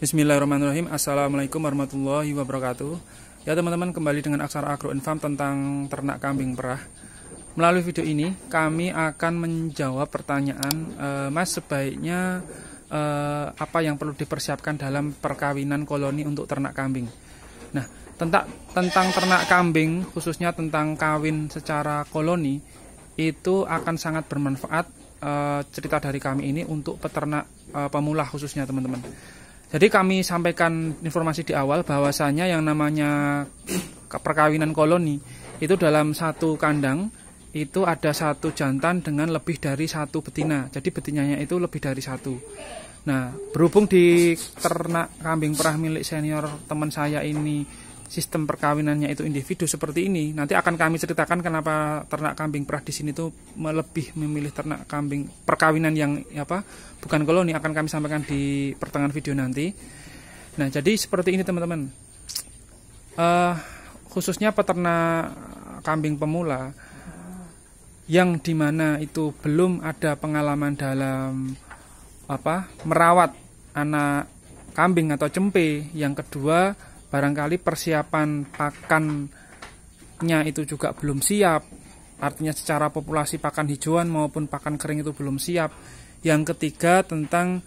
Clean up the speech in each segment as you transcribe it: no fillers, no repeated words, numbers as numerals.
Bismillahirrahmanirrahim. Assalamualaikum warahmatullahi wabarakatuh. Ya teman-teman, kembali dengan Aksara Agroinfarm tentang ternak kambing perah. Melalui video ini kami akan menjawab pertanyaan, Mas, sebaiknya apa yang perlu dipersiapkan dalam perkawinan koloni untuk ternak kambing. Nah, tentang ternak kambing, khususnya tentang kawin secara koloni, itu akan sangat bermanfaat cerita dari kami ini untuk peternak pemula khususnya teman-teman. Jadi kami sampaikan informasi di awal bahwasanya yang namanya perkawinan koloni itu dalam satu kandang itu ada satu jantan dengan lebih dari satu betina. Jadi betinanya itu lebih dari satu. Nah, berhubung di ternak kambing perah milik senior teman saya ini sistem perkawinannya itu individu seperti ini, nanti akan kami ceritakan kenapa ternak kambing perah di sini tuh lebih memilih ternak kambing perkawinan yang bukan koloni, akan kami sampaikan di pertengahan video nanti. Nah, jadi seperti ini teman-teman. Khususnya peternak kambing pemula yang dimana itu belum ada pengalaman dalam merawat anak kambing atau cempe. Yang kedua, barangkali persiapan pakannya itu juga belum siap, artinya secara populasi pakan hijauan maupun pakan kering itu belum siap. Yang ketiga, tentang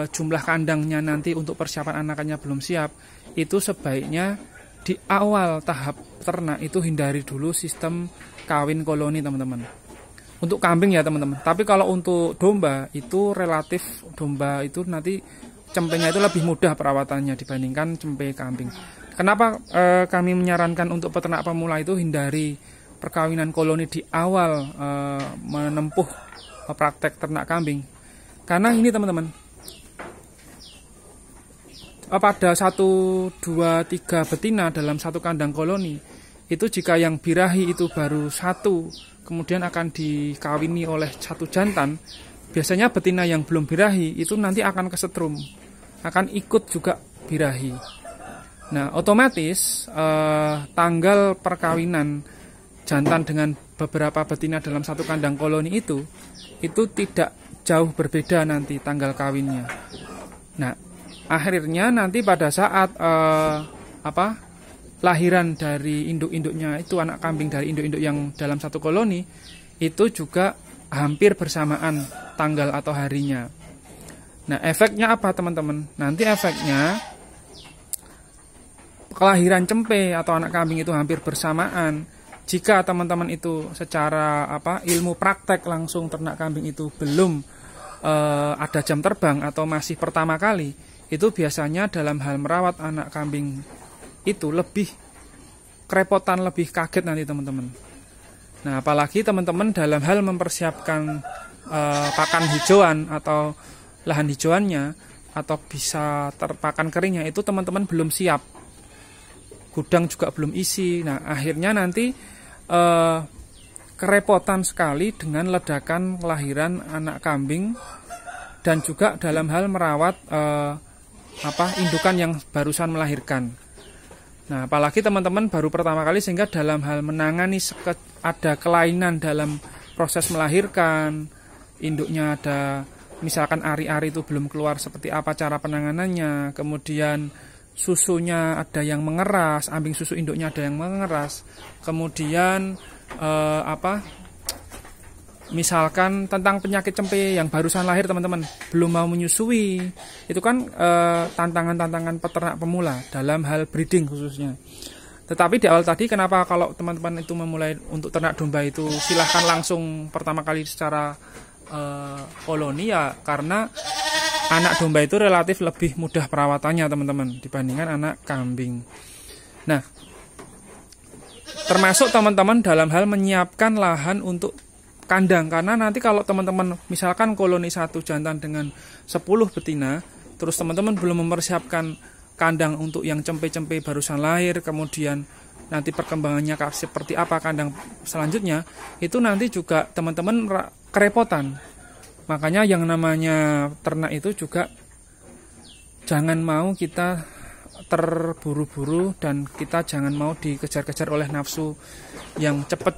jumlah kandangnya nanti untuk persiapan anakannya belum siap. Itu sebaiknya di awal tahap ternak itu hindari dulu sistem kawin koloni teman-teman. Untuk kambing ya teman-teman. Tapi kalau untuk domba itu relatif, domba itu nanti cempenya itu lebih mudah perawatannya dibandingkan cempe kambing. Kenapa kami menyarankan untuk peternak pemula itu hindari perkawinan koloni di awal menempuh praktek ternak kambing? Karena ini teman-teman, pada 1, 2, 3 betina dalam satu kandang koloni, itu jika yang birahi itu baru satu, kemudian akan dikawini oleh satu jantan, biasanya betina yang belum birahi itu nanti akan kesetrum, akan ikut juga birahi. Nah, otomatis tanggal perkawinan jantan dengan beberapa betina dalam satu kandang koloni itu tidak jauh berbeda nanti tanggal kawinnya. Nah, akhirnya nanti pada saat lahiran dari induk-induknya itu, anak kambing dari induk-induk yang dalam satu koloni itu juga hampir bersamaan tanggal atau harinya. Nah, efeknya apa teman-teman? Nanti efeknya kelahiran cempe atau anak kambing itu hampir bersamaan. Jika teman-teman itu secara ilmu praktek langsung ternak kambing itu belum ada jam terbang atau masih pertama kali, itu biasanya dalam hal merawat anak kambing itu lebih kerepotan, lebih kaget nanti teman-teman. Nah, apalagi teman-teman dalam hal mempersiapkan pakan hijauan atau lahan hijauannya atau bisa terpakan keringnya, itu teman-teman belum siap. Gudang juga belum isi. Nah, akhirnya nanti kerepotan sekali dengan ledakan kelahiran anak kambing dan juga dalam hal merawat indukan yang barusan melahirkan. Nah, apalagi teman-teman baru pertama kali, sehingga dalam hal menangani ada kelainan dalam proses melahirkan, induknya ada misalkan ari-ari itu belum keluar, seperti apa cara penanganannya, kemudian susunya ada yang mengeras, ambing susu induknya ada yang mengeras, kemudian misalkan tentang penyakit cempe yang barusan lahir teman-teman belum mau menyusui, itu kan tantangan-tantangan peternak pemula dalam hal breeding khususnya. Tetapi di awal tadi, kenapa kalau teman-teman itu memulai untuk ternak domba itu silahkan langsung pertama kali secara koloni, ya karena anak domba itu relatif lebih mudah perawatannya teman-teman dibandingkan anak kambing. Nah, termasuk teman-teman dalam hal menyiapkan lahan untuk kandang, karena nanti kalau teman-teman misalkan koloni satu jantan dengan 10 betina, terus teman-teman belum mempersiapkan kandang untuk yang cempe-cempe barusan lahir, kemudian nanti perkembangannya seperti apa kandang selanjutnya, itu nanti juga teman-teman kerepotan. Makanya yang namanya ternak itu juga jangan mau kita terburu-buru dan kita jangan mau dikejar-kejar oleh nafsu yang cepat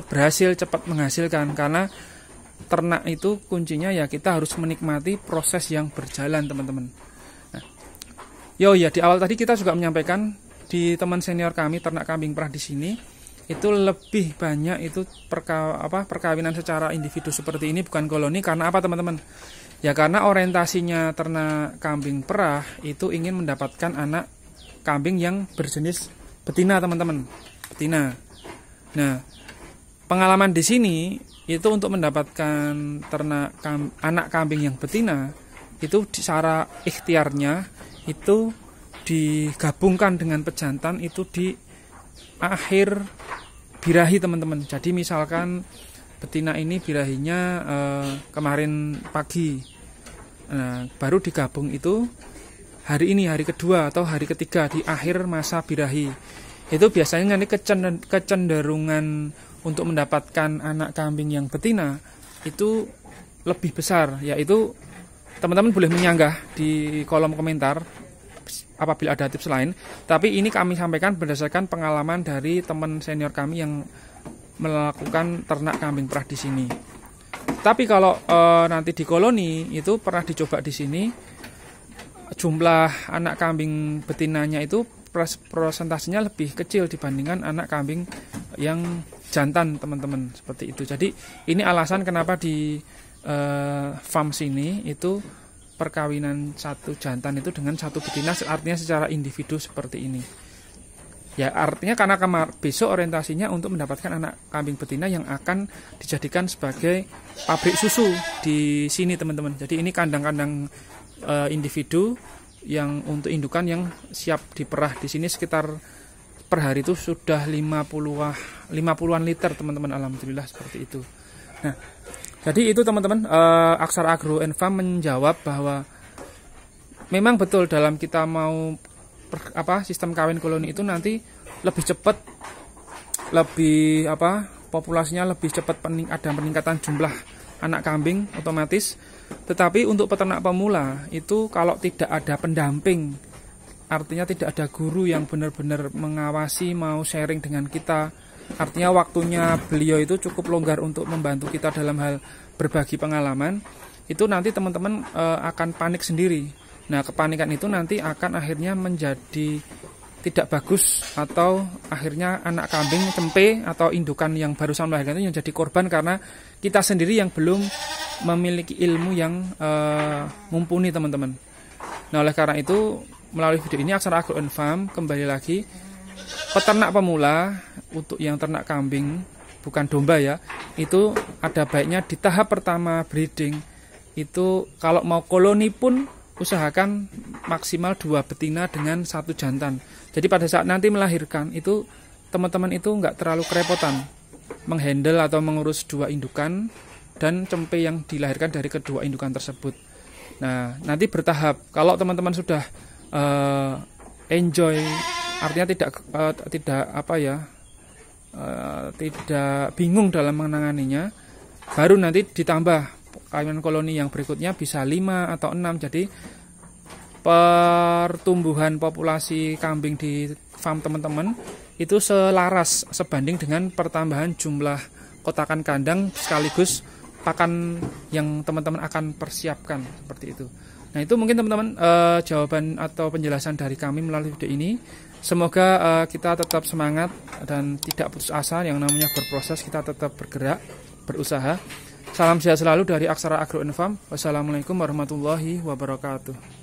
berhasil, cepat menghasilkan. Karena ternak itu kuncinya ya kita harus menikmati proses yang berjalan teman-teman. Nah, Ya, di awal tadi kita juga menyampaikan di teman senior kami ternak kambing perah di sini itu lebih banyak itu perkawinan secara individu seperti ini, bukan koloni. Karena apa teman-teman? Ya karena orientasinya ternak kambing perah itu ingin mendapatkan anak kambing yang berjenis betina teman-teman, betina. Nah, pengalaman di sini itu untuk mendapatkan anak kambing yang betina itu secara ikhtiarnya itu digabungkan dengan pejantan itu di akhir birahi teman-teman. Jadi misalkan betina ini birahinya kemarin pagi, nah, baru digabung itu hari ini, hari kedua atau hari ketiga di akhir masa birahi. Itu biasanya nanti kecenderungan untuk mendapatkan anak kambing yang betina itu lebih besar. Yaitu teman-teman boleh menyanggah di kolom komentar apabila ada tips lain. Tapi ini kami sampaikan berdasarkan pengalaman dari teman senior kami yang melakukan ternak kambing perah di sini. Tapi kalau nanti di koloni itu pernah dicoba di sini, jumlah anak kambing betinanya itu persentasenya lebih kecil dibandingkan anak kambing yang jantan teman-teman, seperti itu. Jadi ini alasan kenapa di farm sini itu perkawinan satu jantan itu dengan satu betina, artinya secara individu seperti ini. Ya artinya karena besok orientasinya untuk mendapatkan anak kambing betina yang akan dijadikan sebagai pabrik susu di sini teman-teman. Jadi ini kandang-kandang individu yang untuk indukan yang siap diperah di sini sekitar per hari itu sudah 50-an liter teman-teman, alhamdulillah seperti itu. Nah, jadi itu teman-teman, Aksara Agro and Farm menjawab bahwa memang betul dalam kita mau sistem kawin koloni itu nanti lebih cepat, lebih populasinya lebih cepat, ada peningkatan jumlah anak kambing otomatis. Tetapi untuk peternak pemula itu kalau tidak ada pendamping, artinya tidak ada guru yang benar-benar mengawasi, mau sharing dengan kita, artinya waktunya beliau itu cukup longgar untuk membantu kita dalam hal berbagi pengalaman, itu nanti teman-teman akan panik sendiri. Nah, kepanikan itu nanti akan akhirnya menjadi tidak bagus, atau akhirnya anak kambing cempe atau indukan yang barusan melahirkan itu yang jadi korban karena kita sendiri yang belum memiliki ilmu yang mumpuni teman-teman. Nah, oleh karena itu melalui video ini Aksara Agro and Farm kembali lagi, peternak pemula untuk yang ternak kambing bukan domba ya, itu ada baiknya di tahap pertama breeding itu kalau mau koloni pun usahakan maksimal 2 betina dengan 1 jantan. Jadi pada saat nanti melahirkan itu teman-teman itu nggak terlalu kerepotan menghandle atau mengurus 2 indukan dan cempe yang dilahirkan dari kedua indukan tersebut. Nah, nanti bertahap. Kalau teman-teman sudah enjoy, artinya tidak bingung dalam menanganinya, baru nanti ditambah kawinan koloni yang berikutnya bisa 5 atau 6. Jadi pertumbuhan populasi kambing di farm teman-teman itu selaras sebanding dengan pertambahan jumlah kotakan kandang sekaligus pakan yang teman-teman akan persiapkan, seperti itu. Nah, itu mungkin teman-teman jawaban atau penjelasan dari kami melalui video ini. Semoga kita tetap semangat dan tidak putus asa. Yang namanya berproses, kita tetap bergerak, berusaha. Salam sehat selalu dari Aksara Agro and Farm. Wassalamualaikum warahmatullahi wabarakatuh.